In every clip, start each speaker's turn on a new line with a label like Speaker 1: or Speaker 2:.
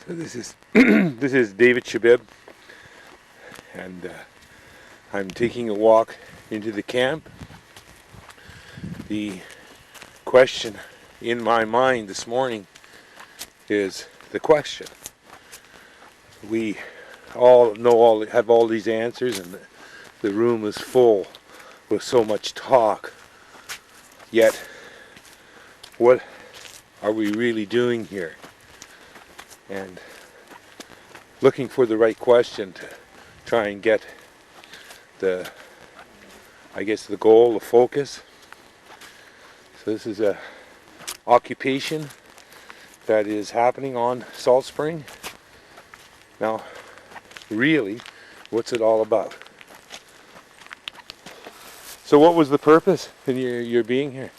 Speaker 1: This is this is David Shabib, and I'm taking a walk into the camp. The question in my mind this morning is the question. We all know have all these answers, and the room is full with so much talk. Yet, what are we really doing here? And looking for the right question to try and get the goal, the focus. So this is a occupation that is happening on Salt Spring. Now, really, what's it all about? So what was the purpose in your being here?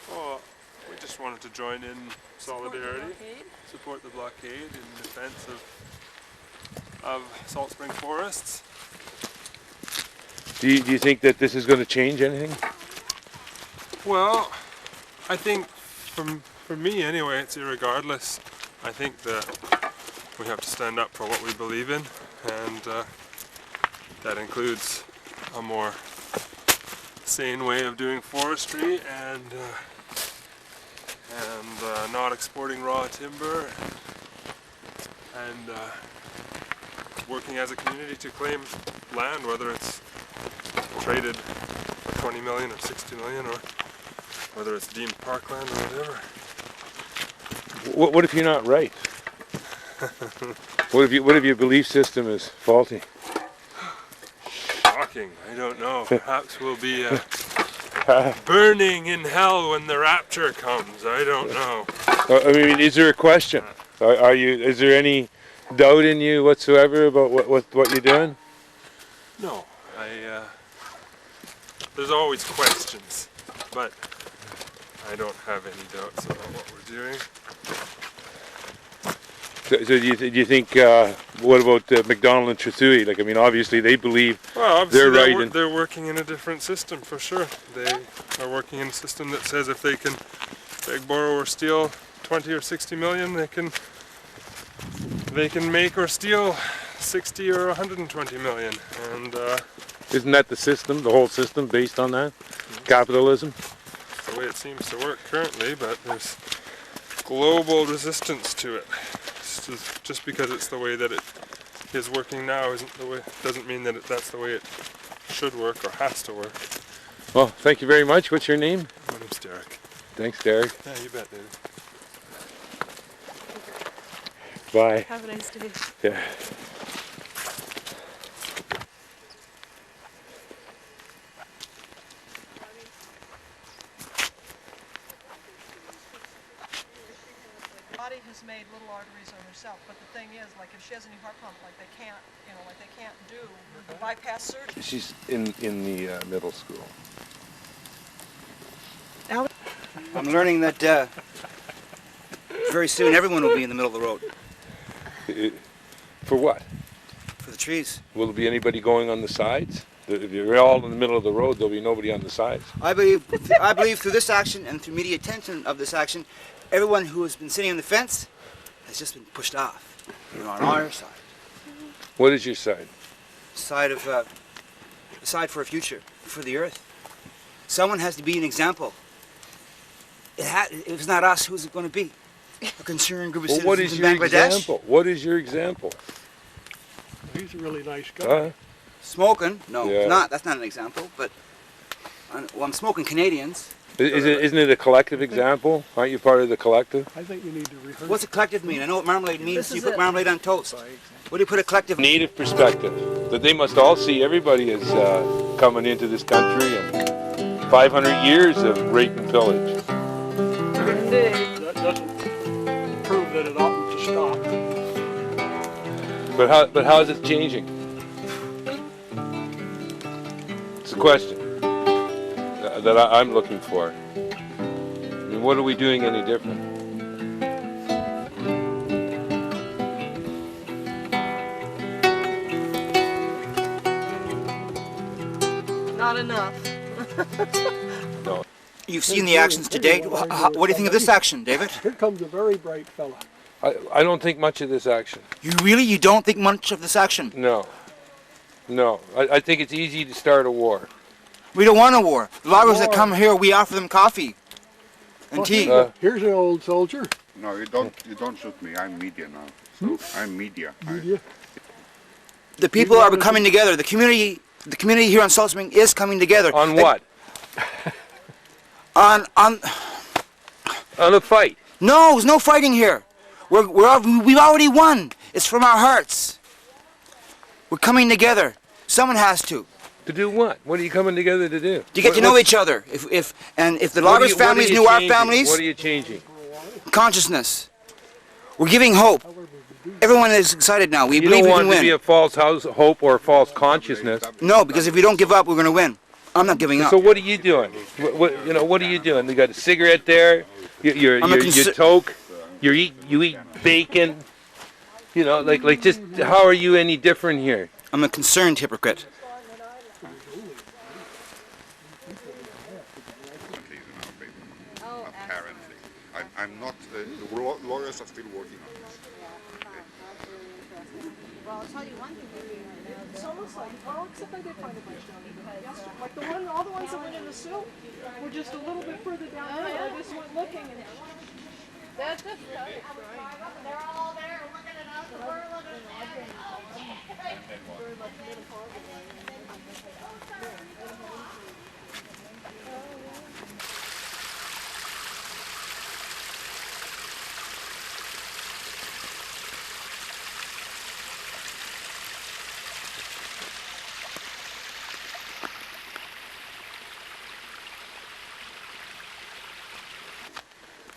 Speaker 2: Well, we just wanted to join in solidarity, support the blockade in defense of Salt Spring forests.
Speaker 1: Do you think that this is going to change anything?
Speaker 2: Well, I think for me anyway, it's irregardless. I think that we have to stand up for what we believe in, and that includes a more sane way of doing forestry and not exporting raw timber, and working as a community to claim land, whether it's traded for 20 million or 60 million, or whether it's deemed parkland or whatever.
Speaker 1: What if you're not right? What if your belief system is faulty?
Speaker 2: Shocking. I don't know. Perhaps we'll be burning in hell when the rapture comes. I don't know.
Speaker 1: I mean, is there a question? Is there any doubt in you whatsoever about what you're doing?
Speaker 2: No. There's always questions, but I don't have any doubts about what we're doing.
Speaker 1: So do you think, what about McDonald and Trethewey? Like, I mean, obviously they believe they're right.
Speaker 2: They're working in a different system for sure. They are working in a system that says if they can beg, borrow, or steal 20 or 60 million, they can make or steal 60 or 120 million. And
Speaker 1: isn't that the system, the whole system, based on that? Capitalism?
Speaker 2: That's the way it seems to work currently, but there's global resistance to it. Just because it's the way that it is working now doesn't mean that that's the way it should work or has to work.
Speaker 1: Well, thank you very much. What's your name?
Speaker 2: My name's Derek.
Speaker 1: Thanks, Derek.
Speaker 2: Yeah, you bet, David.
Speaker 1: Bye.
Speaker 3: Have a nice day.
Speaker 1: Yeah.
Speaker 3: Has made little arteries on herself, but the thing is, like, if she has any heart problem, like they can't do the bypass surgery.
Speaker 1: She's in the middle school.
Speaker 4: I'm learning that very soon everyone will be in the middle of the road.
Speaker 1: For what?
Speaker 4: For the trees.
Speaker 1: Will there be anybody going on the sides? If you're all in the middle of the road, there'll be nobody on the sides.
Speaker 4: I believe through this action and through media attention of this action, everyone who has been sitting on the fence has just been pushed off. You're on our side.
Speaker 1: What is your side?
Speaker 4: Side for a future, for the earth. Someone has to be an example. If it's not us, who's it going to be? A concerned group of citizens in Bangladesh?
Speaker 1: What is your example? What is your example?
Speaker 5: He's a really nice guy.
Speaker 4: Smoking? No,
Speaker 1: yeah.
Speaker 4: not. That's not an example. But I'm smoking Canadians.
Speaker 1: Isn't it a collective example? Aren't you part of the collective?
Speaker 5: I think you need to rehearse.
Speaker 4: What's a collective mean? I know what marmalade means. You put marmalade on toast. What do you put a collective?
Speaker 1: Native perspective. That they must all see everybody is coming into this country and 500 years of rape and pillage.
Speaker 5: That doesn't prove that it oughtn't to stop.
Speaker 1: But how is it changing? It's a question that I'm looking for. I mean, what are we doing any different?
Speaker 3: Not enough.
Speaker 1: No.
Speaker 4: You've seen the actions to date. What do you think of this action, David?
Speaker 5: Here comes a very bright fella.
Speaker 1: I don't think much of this action.
Speaker 4: You don't think much of this action?
Speaker 1: No. No. I think it's easy to start a war.
Speaker 4: We don't want a war. The loggers that come here, we offer them coffee and tea.
Speaker 5: Here's an old soldier.
Speaker 6: No, you don't shoot me. I'm media now. So I'm media.
Speaker 4: The people are coming together. The community here on Salt Spring is coming together.
Speaker 1: On what?
Speaker 4: On
Speaker 1: a fight.
Speaker 4: No, there's no fighting here. We've already won. It's from our hearts. We're coming together. Someone has to.
Speaker 1: To do what? What are you coming together to do?
Speaker 4: To get to know each other. If the loggers' families knew our families.
Speaker 1: What are you changing?
Speaker 4: Consciousness. We're giving hope. Everyone is excited now. We believe we can win.
Speaker 1: You don't want to be a false hope or false consciousness.
Speaker 4: No, because if we don't give up, we're going to win. I'm not giving up.
Speaker 1: So what are you doing? What are you doing? You got a cigarette there. You toke. You eat bacon. You know, like just how are you any different here?
Speaker 4: I'm a concerned hypocrite.
Speaker 6: Apparently, I'm not. The lawyers are still working on this.
Speaker 3: Well, I'll tell you one thing they're doing right now. It's almost like, except I did find a bunch down yesterday. Like all the ones that went in the soup were just a little bit further down there. I just went looking and that's just right. They're all there looking at us and we're looking at them. Very much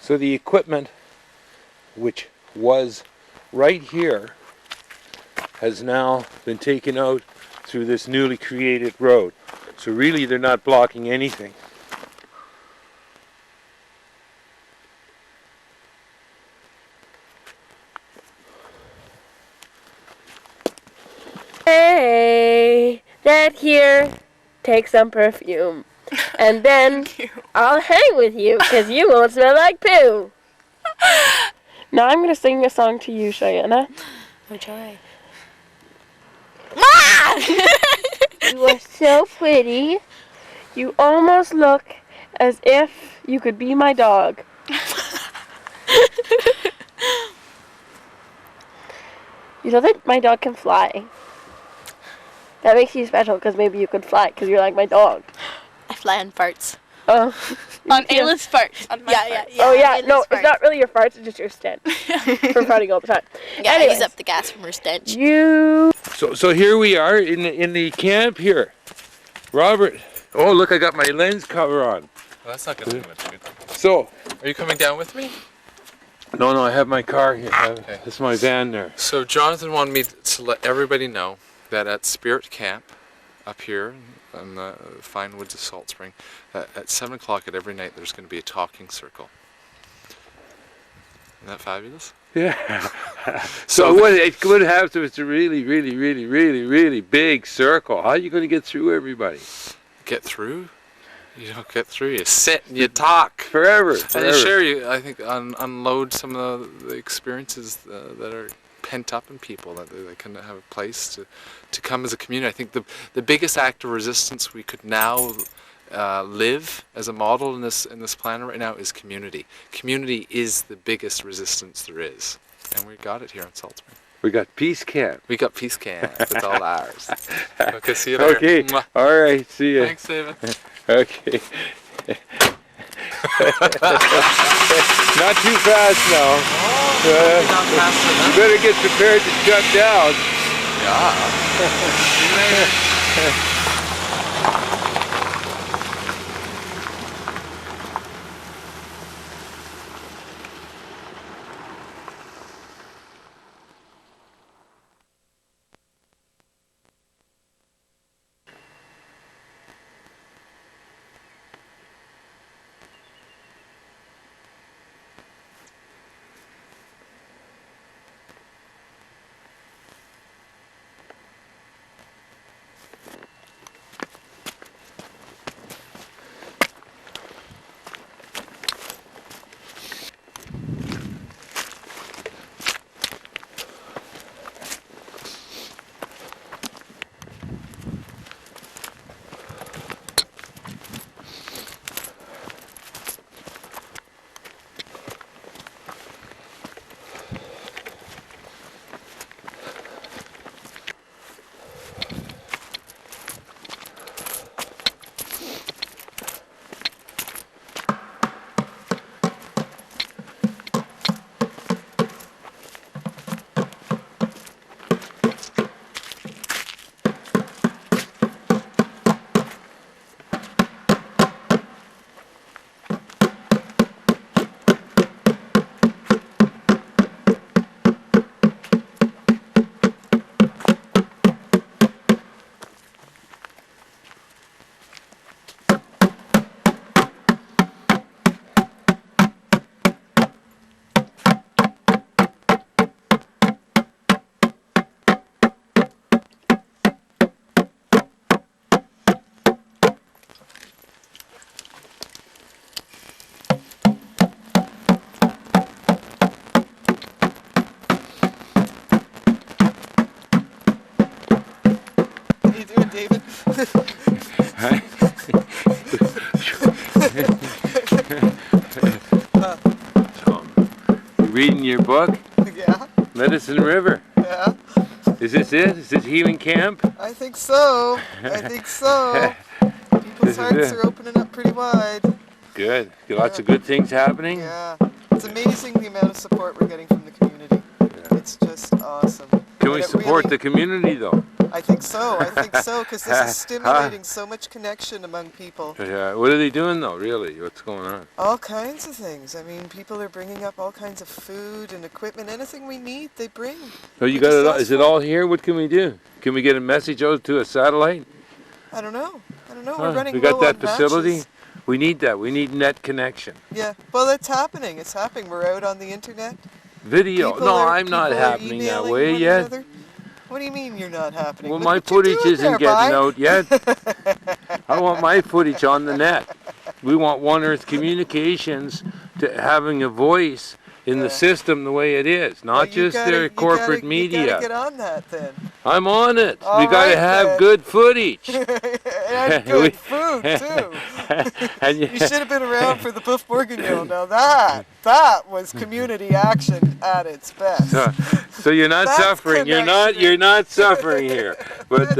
Speaker 1: So the equipment, which was right here, has now been taken out through this newly created road. So really they're not blocking anything.
Speaker 7: Hey, that here, take some perfume. And then I'll hang with you, because you won't smell like poo. Now I'm going to sing a song to you, Cheyenne.
Speaker 8: Enjoy.
Speaker 7: You are so pretty. You almost look as if you could be my dog. You know that my dog can fly? That makes you special, because maybe you could fly, because you're like my dog.
Speaker 8: I fly on farts.
Speaker 7: Oh.
Speaker 8: On Ayla's farts. On yeah.
Speaker 7: Oh yeah,
Speaker 8: Ayla's
Speaker 7: no,
Speaker 8: farts.
Speaker 7: it's not really your farts, it's just your stench. From farting all the time.
Speaker 8: Yeah,
Speaker 7: Anyways,
Speaker 8: I use up the gas from her stench.
Speaker 1: So here we are in the camp here. Robert, oh look, I got my lens cover on.
Speaker 9: Well, that's not going to do much good.
Speaker 1: So,
Speaker 9: are you coming down with me?
Speaker 1: No, I have my car here.
Speaker 9: Okay.
Speaker 1: This is my van there.
Speaker 9: So Jonathan wanted me to let everybody know that at Spirit Camp up here in the fine woods of Salt Spring, at 7 o'clock at every night there's going to be a talking circle. Isn't that fabulous?
Speaker 1: Yeah. So what it would have to, it's a really big circle. How are you going to get through everybody?
Speaker 9: Get through? You don't get through. You sit and you talk
Speaker 1: forever.
Speaker 9: And you share. I think unload some of the experiences that are pent up in people, that they can have a place to come as a community. I think the biggest act of resistance we could now live as a model in this planet right now is community. Community is the biggest resistance there is, and we got it here in Salt Spring.
Speaker 1: We got Peace Camp.
Speaker 9: We got Peace Camp. It's all ours. Okay, see you later.
Speaker 1: Okay.
Speaker 9: Mwah.
Speaker 1: All right. See you.
Speaker 9: Thanks, David.
Speaker 1: Okay. Not too fast now.
Speaker 9: Not fast enough.
Speaker 1: You better get prepared to shut down.
Speaker 9: Yeah. See you later.
Speaker 3: David.
Speaker 1: You reading your book?
Speaker 3: Yeah,
Speaker 1: Medicine River.
Speaker 3: yeah.
Speaker 1: Is this it? Is this healing camp?
Speaker 3: I think so. I think so. People's
Speaker 1: This is
Speaker 3: hearts
Speaker 1: it.
Speaker 3: are opening up pretty wide.
Speaker 1: Good. Lots of good things happening.
Speaker 3: Yeah. It's amazing the amount of support we're getting from the community. It's just awesome.
Speaker 1: Can
Speaker 3: And
Speaker 1: we
Speaker 3: it
Speaker 1: support
Speaker 3: really-
Speaker 1: the community though?
Speaker 3: I think so. I think so, because this is stimulating so much connection among people.
Speaker 1: Yeah. What are they doing though? Really? What's going on?
Speaker 3: All kinds of things. I mean, people are bringing up all kinds of food and equipment. Anything we need, they bring.
Speaker 1: So you
Speaker 3: We
Speaker 1: got
Speaker 3: just
Speaker 1: it?
Speaker 3: ask
Speaker 1: Is it
Speaker 3: for
Speaker 1: all here? What can we do? Can we get a message out to a satellite?
Speaker 3: I don't know.
Speaker 1: Huh,
Speaker 3: We're running
Speaker 1: we got
Speaker 3: low
Speaker 1: that
Speaker 3: on
Speaker 1: facility.
Speaker 3: matches.
Speaker 1: We need that. We need net connection.
Speaker 3: Yeah. Well, it's happening. It's happening. We're out on the internet.
Speaker 1: Video.
Speaker 3: People
Speaker 1: No,
Speaker 3: are-
Speaker 1: I'm not
Speaker 3: people are
Speaker 1: happening that
Speaker 3: emailing
Speaker 1: way
Speaker 3: one
Speaker 1: yet.
Speaker 3: another. What do you mean you're not happening?
Speaker 1: Well,
Speaker 3: Look
Speaker 1: my
Speaker 3: what you're
Speaker 1: footage
Speaker 3: doing
Speaker 1: isn't
Speaker 3: there,
Speaker 1: getting
Speaker 3: Vi.
Speaker 1: out yet. I want my footage on the net. We want One Earth Communications to having a voice in the system the way it is, not
Speaker 3: Well, you
Speaker 1: just
Speaker 3: gotta-
Speaker 1: their
Speaker 3: you
Speaker 1: corporate
Speaker 3: gotta-
Speaker 1: media.
Speaker 3: You gotta get on that then.
Speaker 1: I'm on it.
Speaker 3: All
Speaker 1: We got to
Speaker 3: right,
Speaker 1: have
Speaker 3: then.
Speaker 1: good footage.
Speaker 3: And good food too.
Speaker 1: And
Speaker 3: You should have been around for the Boeuf Bourguignon. Now that was community action at its best.
Speaker 1: So you're not
Speaker 3: That's
Speaker 1: suffering.
Speaker 3: connection.
Speaker 1: You're not suffering here. But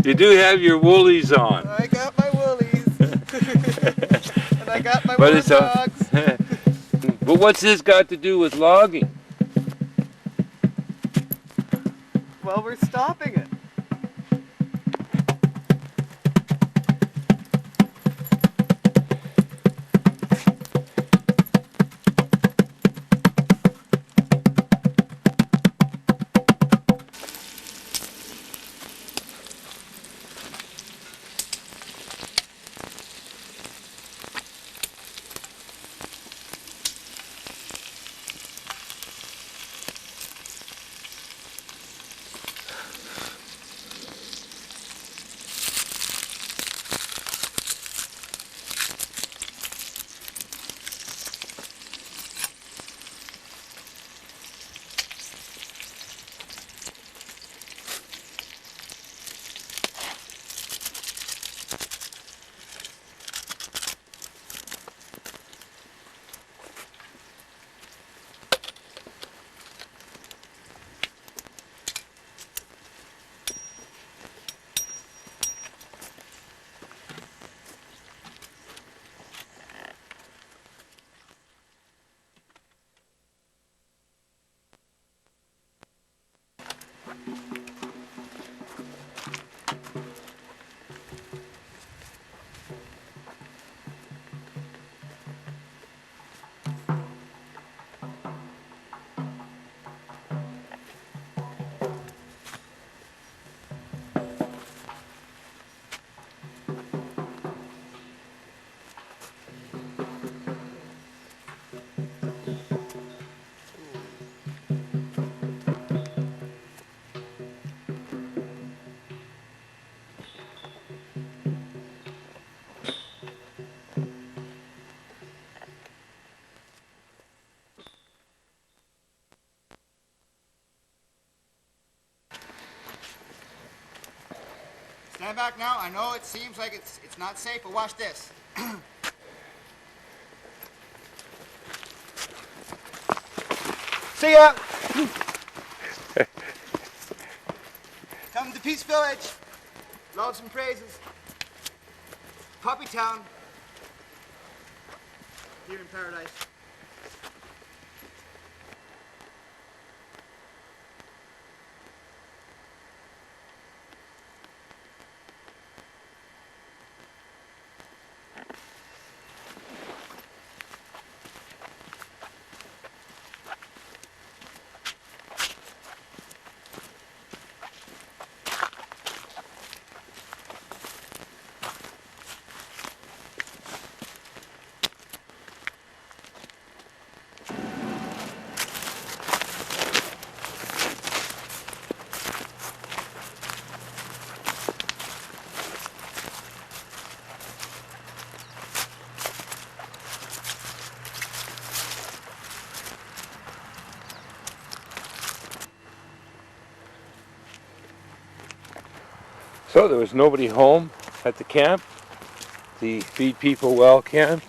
Speaker 1: you do have your woolies on.
Speaker 3: I got my woolies. And I got my
Speaker 1: But
Speaker 3: war
Speaker 1: it's
Speaker 3: dogs.
Speaker 1: But what's this got to do with logging?
Speaker 3: Well, we're stopping it.
Speaker 4: Stand back now. I know it seems like it's not safe, but watch this. See ya! Come to Peace Village. Loves and praises. Puppy Town. Here in paradise.
Speaker 1: So there was nobody home at the camp. The Feed People Well camp.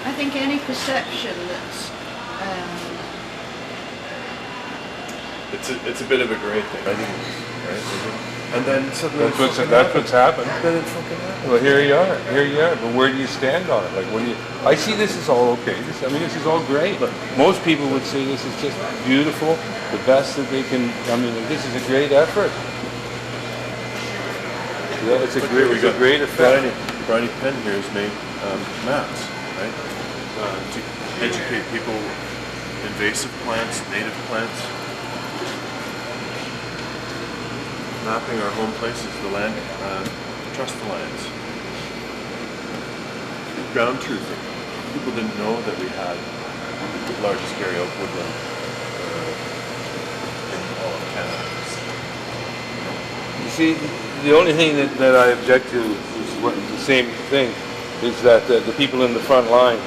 Speaker 3: I think any perception that's
Speaker 10: It's a bit of a great thing. I think right? And then suddenly
Speaker 1: That's what's happened.
Speaker 10: Then it fucking happened.
Speaker 1: Well, here you are. But where do you stand on it? Like, what do you? I see this as all okay. This is all great. But most people would say this is just beautiful, the best that they can. I mean, this is a great effort. Yeah, it's a great effect.
Speaker 10: Briny Penn here has made maps, right, to educate people, invasive plants, native plants, mapping our home places, the land, trust the lands, ground truthing. People didn't know that we had the largest scary oak woodland in all of Canada.
Speaker 1: You see, the only thing that I object to is the same thing, is that the people in the front lines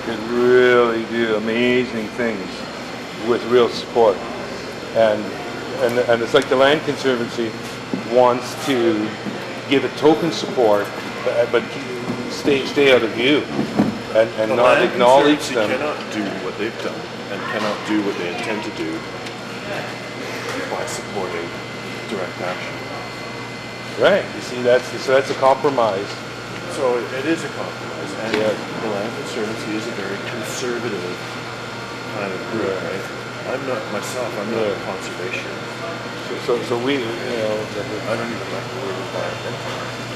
Speaker 1: can really do amazing things with real support. And it's like the Land Conservancy wants to give it token support, but stay out of view and not acknowledge them.
Speaker 10: The Land Conservancy cannot do what they've done and cannot do what they intend to do by supporting direct action.
Speaker 1: Right. You see, that's a compromise.
Speaker 10: So it is a compromise, and
Speaker 1: Yeah.
Speaker 10: the Land Conservancy is a very conservative kind of group, right? I'm not myself. I'm not a conservationist.
Speaker 1: So we,
Speaker 10: I don't even like the word environmental.